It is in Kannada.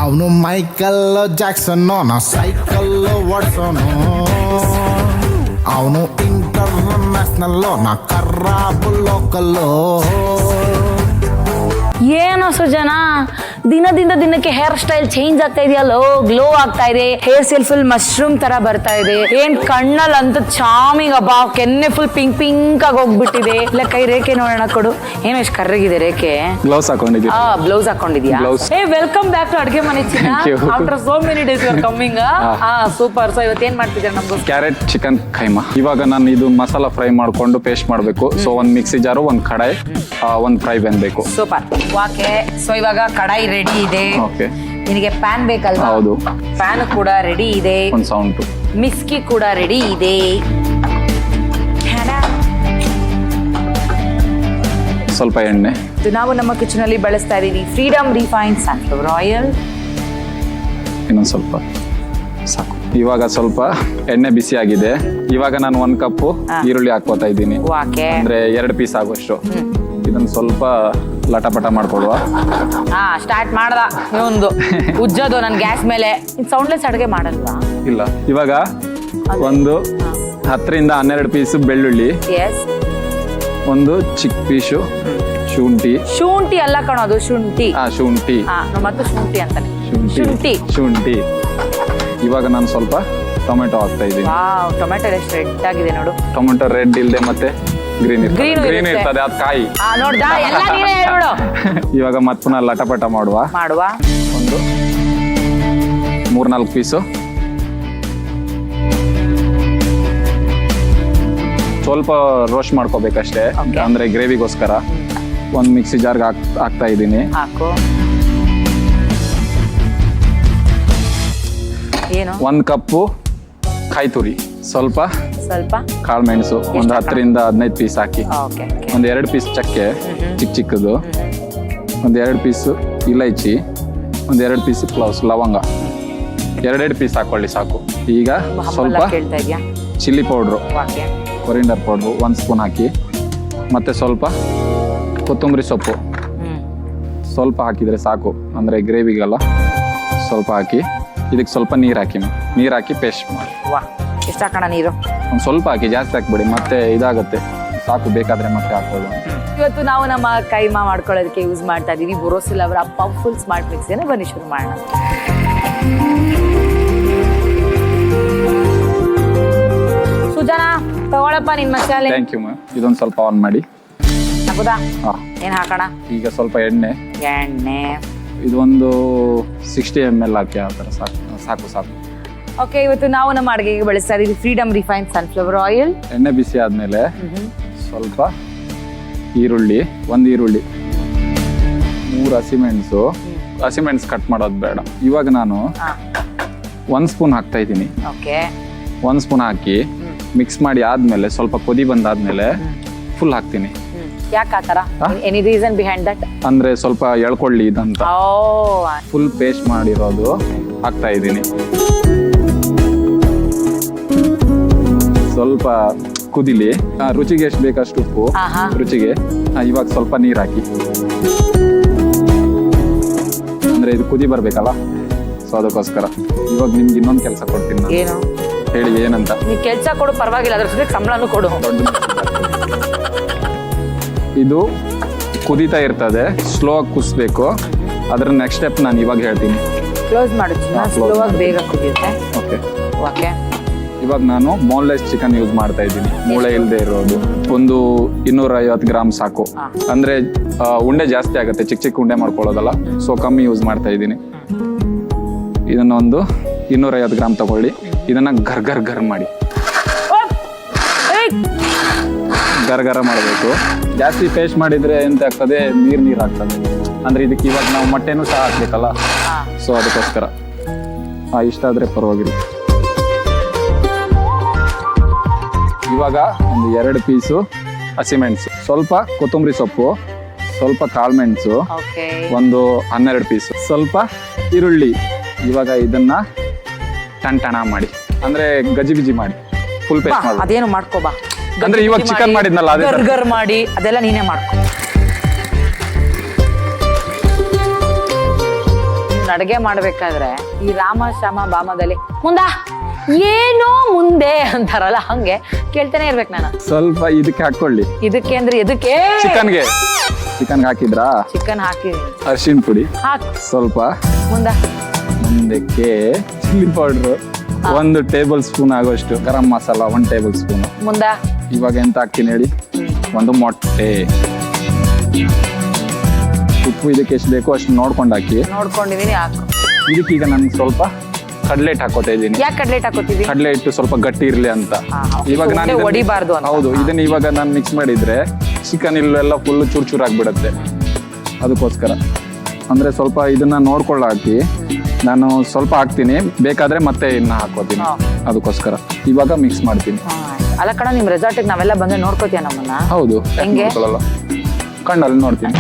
ಅವನು ಮೈಕಲ್ ಜಾಕ್ಸನ್ ನಾ ಸೈಕಲ್ ಓಡ್ಸೋನು ಅವನು ಇಂಟರ್ನ್ಯಾಷನಲ್ ನಾ ಕರ್ರಾಬ್ ಲೋಕಲ್ಲು ಏನೋ ಸುಜನ ದಿನದಿಂದ ದಿನಕ್ಕೆ ಹೇರ್ ಸ್ಟೈಲ್ ಚೇಂಜ್ ಆಗ್ತಾ ಇದೆಯಲ್ಲೋ ಗ್ಲೋ ಆಗ್ತಾ ಇದೆ ಹೇರ್ ಸ್ಟೈಲ್ ಫುಲ್ ಮಶ್ರೂಮ್ ತರ ಬರ್ತಾ ಇದೆ ಏನ್ ಕಣ್ಣಲ್ಲಿ ಅಂತ ಚಾಮಿಂಗ್ ಅಬ್ಬಾ ಕೆನ್ನೆ ಫುಲ್ ಪಿಂಕ್ ಪಿಂಕ್ ಆಗಿ ಹೋಗ್ಬಿಟ್ಟಿದೆ ಇಲ್ಲ ಕೈ ರೇಖೆ ನೋಡೋಣ ಕೊಡು ಏನೋ ಎಷ್ಟು ಕರ್ರಗಿದೆ ರೇಖೆ ಗ್ಲೌಸ್ ಹಾಕೊಂಡಿದ್ದೀವಿ ಬ್ಲೌಸ್ ಹಾಕೊಂಡಿದ್ಯಾ ಏ ವೆಲ್ಕಮ್ ಬ್ಯಾಕ್ ಟು ಅಡ್ಗೆ ಮನೆ after so many days you are coming super so ಇವತ್ತು ಏನ್ ಮಾಡ್ತಿದ್ದೀರಾ ನಮ್ಗೆ ಕ್ಯಾರೆಟ್ ಚಿಕನ್ ಕೈಮಾ ಇವಾಗ ನಾನು ಇದು ಮಸಾಲಾ ಫ್ರೈ ಮಾಡ್ಕೊಂಡು ಪೇಸ್ಟ್ ಮಾಡಬೇಕು ಸೊ ಒಂದ್ ಮಿಕ್ಸಿ ಜಾರು ಒಂದ್ ಕಡಾಯಿ ಒಂದ್ ಫ್ರೈ ಬ್ಯಾನ್ ಬೇಕು ಸೂಪರ್ ಓಕೆ ಸೊ ಇವಾಗ ಕಡಾಯಿ ರೆಡಿ ಇದೆ ಓಕೆ ನಿನಗೆ ಪ್ಯಾನ್ ಬೇಕಲ್ವಾ ಹೌದು ಪ್ಯಾನ್ ಕೂಡ ರೆಡಿ ಇದೆ ಒಂದ್ ಸೌಂಡ್ ಮಿಸ್ಕಿ ಕೂಡ ರೆಡಿ ಇದೆ ಸ್ವಲ್ಪ ಎಣ್ಣೆ ಇದು ನಾವು ನಮ್ಮ ಕಿಚನ್ ಅಲ್ಲಿ ಬಳಸ್ತಾ ಇದೀವಿ ಫ್ರೀಡಮ್ ರಿಫೈನ್ಡ್ ಸನ್ಫ್ಲವರ್ ಆಯಿಲ್ ಇನ್ನೊಂದ್ ಸ್ವಲ್ಪ ಸಾಕು ಇವಾಗ ಸ್ವಲ್ಪ ಎಣ್ಣೆ ಬಿಸಿ ಆಗಿದೆ ಇವಾಗ ನಾನು 1 ಕಪ್ ಈರುಳ್ಳಿ ಹಾಕೋತಾ ಇದ್ದೀನಿ ಓಕೆ ಅಂದ್ರೆ 2 ಪೀಸ್ ಆಗುವಷ್ಟು ಇದನ್ನ ಸ್ವಲ್ಪ ಲಟಪಟ ಮಾಡ್ಕೊಡುವ ಸ್ಟಾರ್ಟ್ ಮಾಡ್ದ ಇವೊಂದು ಉಜ್ಜೋದು ನನ್ ಗ್ಯಾಸ್ ಮೇಲೆ ಸೌಂಡ್ಲೆಸ್ ಅಡುಗೆ ಮಾಡಲ್ವಾ ಇಲ್ಲ ಇವಾಗ ಒಂದು 10 ರಿಂದ 12 ಪೀಸ್ ಬೆಳ್ಳುಳ್ಳಿ ಎಸ್ ಒಂದು ಚಿಕ್ಕ ಪೀಸು ಶುಂಠಿ ಶುಂಠಿ ಅಲ್ಲ ಕಣೋದು ಶುಂಠಿ ಶುಂಠಿ ಮತ್ತು ಶುಂಠಿ ಅಂತಾನೆ ಶುಂಠಿ ಶುಂಠಿ ಇವಾಗ ನಾನು ಸ್ವಲ್ಪ ಟೊಮೆಟೊ ಹಾಕ್ತಾ ಇದ್ದೀನಿ ಟೊಮೆಟೊ ಎಷ್ಟು ರೆಡ್ ಆಗಿದೆ ನೋಡು ಟೊಮೆಟೊ ರೆಡ್ ಇಲ್ಲದೆ ಮತ್ತೆ ಗ್ರೀನ್ Green ಇರ್ತದೆ ಅದು ಕಾಯಿ ನೋಡ್ದಾ ಎಲ್ಲ ನೀನೇ ಹೇಳ್ಬಿಡು ಇವಾಗ ಮತ್ತೆ ಪುನಃ ಲಟಪಟ ಮಾಡುವ ಒಂದು 3-4 ಪೀಸು ಸ್ವಲ್ಪ ರೋಸ್ಟ್ ಮಾಡ್ಕೋಬೇಕಷ್ಟೇ ಅಂದ್ರೆ ಗ್ರೇವಿಗೋಸ್ಕರ ಒಂದು ಮಿಕ್ಸಿ ಜಾರ್ಗೆ ಹಾಕ್ತಾ ಇದ್ದೀನಿ ಏನು 1 ಕಪ್ಪು ಕಾಯಿ ತುರಿ ಸ್ವಲ್ಪ ಕಾಳು ಮೆಣಸು ಒಂದು 10 ರಿಂದ 15 ಪೀಸ್ ಹಾಕಿ ಒಂದು 2 ಪೀಸ್ ಚಕ್ಕೆ ಚಿಕ್ಕದು ಒಂದು 2 ಪೀಸ್ ಇಲೈಚಿ ಒಂದು 2 ಪೀಸ್ ಲವಂಗ 2 ಪೀಸ್ ಹಾಕೊಳ್ಳಿ ಸಾಕು ಈಗ ಸ್ವಲ್ಪ ಚಿಲ್ಲಿ ಪೌಡ್ರು ಕೊರಿಂಡರ್ ಪೌಡ್ರು 1 ಸ್ಪೂನ್ ಹಾಕಿ ಮತ್ತೆ ಸ್ವಲ್ಪ ಕೊತ್ತಂಬರಿ ಸೊಪ್ಪು ಸ್ವಲ್ಪ ಹಾಕಿದ್ರೆ ಸಾಕು ಅಂದ್ರೆ ಗ್ರೇವಿಗೆಲ್ಲ ಸ್ವಲ್ಪ ಹಾಕಿ ಇದಕ್ಕೆ ಸ್ವಲ್ಪ ನೀರು ಹಾಕಿ ಪೇಸ್ಟ್ ಮಾಡಿ ಎಷ್ಟು ಹಾಕೋಣ ನೀರು ಒಂದು ಸ್ವಲ್ಪ ಹಾಕಿ ಜಾಸ್ತಿ ಹಾಕ್ಬಿಡಿ ಮತ್ತೆ ಇದಾಗುತ್ತೆ ಸಾಕು ಬೇಕಾದ್ರೆ ಮತ್ತೆ ಹಾಕೋದು ಇವತ್ತು ನಾವು ನಮ್ಮ ಕೈಮಾ ಮಾಡ್ಕೊಳ್ಳೋದಕ್ಕೆ ಯೂಸ್ ಮಾಡ್ತಾ ಇದೀವಿ ಬೊರೋಸಿಲ್ ಅವರ ಪವರ್ಫುಲ್ ಸ್ಮಾರ್ಟ್ ಮಿಕ್ಸ್ ಏನೇ ಬನ್ನಿ ಶುರು ಮಾಡೋಣ ಸುಜಾನ ತಗೊಳಪ್ಪ ನಿನ್ ಮಸಾಲೆ ಥ್ಯಾಂಕ್ ಯು ಮ್ಯಾಮ್ ಇದೊಂದು ಸ್ವಲ್ಪ ಆನ್ ಮಾಡಿ ಹಾಕುದಾ ಏನ್ ಹಾಕೋಣ ಈಗ ಸ್ವಲ್ಪ ಎಣ್ಣೆ ಇದೊಂದು 60 ml ಹಾಕಿ ಆ ಥರ ಸಾಕು ಓಕೆ ಇವತ್ತು ನಾವು ನಮ್ಮ ಅಡುಗೆಗೆ ಬಳಸ್ತಾ ಇದೀವಿ ಫ್ರೀಡಮ್ ರಿಫೈನ್ಡ್ ಸನ್ಫ್ಲವರ್ ಆಯಿಲ್ ಎಣ್ಣೆ ಬಿಸಿ ಆದ್ಮೇಲೆ ಸ್ವಲ್ಪ ಈರುಳ್ಳಿ 1 ಈರುಳ್ಳಿ 3 ಹಸಿಮೆಣಸು ಕಟ್ ಮಾಡೋದು ಬೇಡ ಇವಾಗ ನಾನು 1 ಸ್ಪೂನ್ ಹಾಕ್ತಾ ಇದ್ದೀನಿ 1 ಸ್ಪೂನ್ ಹಾಕಿ ಮಿಕ್ಸ್ ಮಾಡಿ ಆದ್ಮೇಲೆ ಸ್ವಲ್ಪ ಕೊದಿ ಬಂದಾದ್ಮೇಲೆ ಫುಲ್ ಹಾಕ್ತೀನಿ ಯಾಕೆ ಆ ಥರ ಎನಿ ರೀಸನ್ ಬಿಹೈಂಡ್ ದಟ್ ಅಂದ್ರೆ ಸ್ವಲ್ಪ ಎಳ್ಕೊಳ್ಳಿ ಇದಂತ ಫುಲ್ ಪೇಸ್ಟ್ ಮಾಡಿರೋದು ಹಾಕ್ತಾ ಇದ್ದೀನಿ ಸ್ವಲ್ಪ ಕುದಿಲಿ ರುಚಿಗೆ ಎಷ್ಟು ಬೇಕಷ್ಟು ಉಪ್ಪು ರುಚಿಗೆ ಇವಾಗ ಸ್ವಲ್ಪ ನೀರ್ ಹಾಕಿ ಅಂದ್ರೆ ಇದು ಕುದಿ ಬರ್ಬೇಕಲ್ಲ ಸೊ ಅದಕ್ಕೋಸ್ಕರ ಇವಾಗ ನಿಮ್ಗೆ ಇನ್ನೊಂದು ಕೆಲಸ ಕೊಡ್ತೀನಿ ನಾನು ಏನು ಹೇಳಿ ಏನಂತ ನೀ ಕೆಲಸ ಕೊಡು ಪರವಾಗಿಲ್ಲ ಅದ್ರ ಜೊತೆ ಸಂಬಳನೂ ಕೊಡು ಇದು ಕುದೀತಾ ಇರ್ತದೆ ಸ್ಲೋ ಆಗಿ ಕುದಿಸ್ಬೇಕು ಅದ್ರ ನೆಕ್ಸ್ಟ್ ಸ್ಟೆಪ್ ನಾನು ಇವಾಗ ಹೇಳ್ತೀನಿ ಕ್ಲೋಸ್ ಮಾಡು ಸ್ಲೋ ಆಗಿ ಬೇಗ ಕುದಿಯುತ್ತೆ ಓಕೆ ಇವಾಗ ನಾನು ಬೋನ್ಲೆಸ್ ಚಿಕನ್ ಯೂಸ್ ಮಾಡ್ತಾ ಇದ್ದೀನಿ ಮೂಳೆ ಇಲ್ಲದೆ ಇರೋದು ಒಂದು 250 ಗ್ರಾಮ್ ಸಾಕು ಅಂದ್ರೆ ಉಂಡೆ ಜಾಸ್ತಿ ಆಗುತ್ತೆ ಚಿಕ್ಕ ಉಂಡೆ ಮಾಡ್ಕೊಳ್ಳೋದಲ್ಲ ಸೊ ಕಮ್ಮಿ ಯೂಸ್ ಮಾಡ್ತಾ ಇದ್ದೀನಿ ಇದನ್ನ ಒಂದು 250 ಗ್ರಾಮ್ ತಗೊಳ್ಳಿ ಇದನ್ನ ಗರ್ ಮಾಡಿ ಗರ ಮಾಡಬೇಕು ಜಾಸ್ತಿ ಪೇಸ್ಟ್ ಮಾಡಿದ್ರೆ ಎಂತ ಆಗ್ತದೆ ನೀರ್ ಆಗ್ತದೆ ಅಂದ್ರೆ ಇದಕ್ಕೆ ಇವಾಗ ನಾವು ಮೊಟ್ಟೆನೂ ಸಹ ಹಾಕ್ಬೇಕಲ್ಲ ಸೊ ಅದಕ್ಕೋಸ್ಕರ ಇಷ್ಟ ಆದ್ರೆ ಪರವಾಗಿಲ್ಲ ಇವಾಗ ಒಂದು 2 ಪೀಸು ಹಸಿಮೆಣಸು ಸ್ವಲ್ಪ ಕೊತ್ತಂಬರಿ ಸೊಪ್ಪು ಸ್ವಲ್ಪ ಕಾಳು ಮೆಣಸು ಒಂದು 12 ಪೀಸು ಸ್ವಲ್ಪ ಈರುಳ್ಳಿ ಇವಾಗ ಇದನ್ನ ಟಣ ಮಾಡಿ ಅಂದ್ರೆ ಗಜಿಬಿಜಿ ಮಾಡಿ ಫುಲ್ ಪೇಸ್ಟ್ ಮಾಡಿ ಅದೇನು ಮಾಡ್ಕೋಬಾ ಅಂದ್ರೆ ಇವಾಗ ಚಿಕನ್ ಮಾಡಿದ್ನಲ್ಲ ಅದೇ ಬರ್ಗರ್ ಮಾಡಿ ಅದೆಲ್ಲ ನೀನೇ ಮಾಡ್ಕೊ ಅಡ್ಗೆ ಮಾಡ್ಬೇಕಾದ್ರೆ ಈ ರಾಮ ಶ್ಯಾಮ ಬಾಮದಲ್ಲಿ ಮುಂದ ಏನೋ ಮುಂದೆ ಅಂತಾರಲ್ಲ ಹಂಗೆ ಕೇಳ್ತಾನೆ ಇರ್ಬೇಕು ನಾನು. ಸ್ವಲ್ಪ ಇದಕ್ಕೆ ಹಾಕೊಳ್ಳಿ. ಇದಕ್ಕೆ ಅಂದ್ರೆ ಎದಕ್ಕೆ? ಚಿಕನ್ಗೆ ಹಾಕಿದ್ರಾ? ಚಿಕನ್ ಹಾಕಿ ಅರಿಶಿನ ಪುಡಿ ಹಾಕ್ ಸ್ವಲ್ಪ, ಮುಂದಕ್ಕೆ ಚಿಲ್ಲಿ ಪೌಡರ್ 1 ಟೇಬಲ್ ಸ್ಪೂನ್ ಆಗೋಷ್ಟು, ಗರಂ ಮಸಾಲ 1 ಟೇಬಲ್ ಸ್ಪೂನ್. ಇವಾಗ ಎಂತ ಹಾಕ್ತೀನಿ ಹೇಳಿ? 1 ಮೊಟ್ಟೆ, ಉಪ್ಪು ಇದಕ್ಕೆ ಎಷ್ಟು ಬೇಕೋ ಅಷ್ಟು ನೋಡ್ಕೊಂಡು ಹಾಕಿ. ನೋಡ್ಕೊಂಡಿದೀನಿ, ಹಾಕು. ಇದಕ್ಕೆ ಈಗ ನಾನು ಸ್ವಲ್ಪ ಕಡ್ಲೆ ಹಿಟ್ಟು ಹಾಕೋತಾ ಇದ್ದೀನಿ. ಯಾಕೆ ಕಡ್ಲೆ ಹಿಟ್ಟು ಹಾಕೋತೀವಿ? ಕಡ್ಲೆ ಹಿಟ್ಟು ಸ್ವಲ್ಪ ಗಟ್ಟಿ ಇರ್ಲಿ ಅಂತ. ಇವಾಗ ನಾನು ಹೊಡಿಬಾರ್ದು ಅಂತ. ಹೌದು, ಇದನ್ನ ಇವಾಗ ನಾನು ಮಿಕ್ಸ್ ಮಾಡಿದ್ರೆ ಚಿಕನ್ ಇಲ್ಲೆಲ್ಲ ಫುಲ್ ಚೂರ್ ಆಗ್ಬಿಡತ್ತೆ. ಅದಕ್ಕೋಸ್ಕರ ಅಂದ್ರೆ ಸ್ವಲ್ಪ ಇದನ್ನ ನೋಡ್ಕೊಳ್ಳ ಹಾಕಿ. ನಾನು ಸ್ವಲ್ಪ ಹಾಕ್ತೀನಿ, ಬೇಕಾದ್ರೆ ಮತ್ತೆ ಇನ್ನ ಹಾಕೋತೀನಿ. ಅದಕ್ಕೋಸ್ಕರ ಇವಾಗ ಮಿಕ್ಸ್ ಮಾಡ್ತೀನಿ. ಅಲ್ಲ ಕಣ, ನಿಮ್ ರೆಸಾರ್ಟ್ ನಾವೆಲ್ಲ ಬಂದ್ರೆ ನೋಡ್ಕೋತೀಯ ನಮ್ಮನ್ನ? ಹೌದು, ಹೆಂಗೆ? ಕಣ್ಣಲ್ಲಿ ನೋಡ್ತೀನಿ.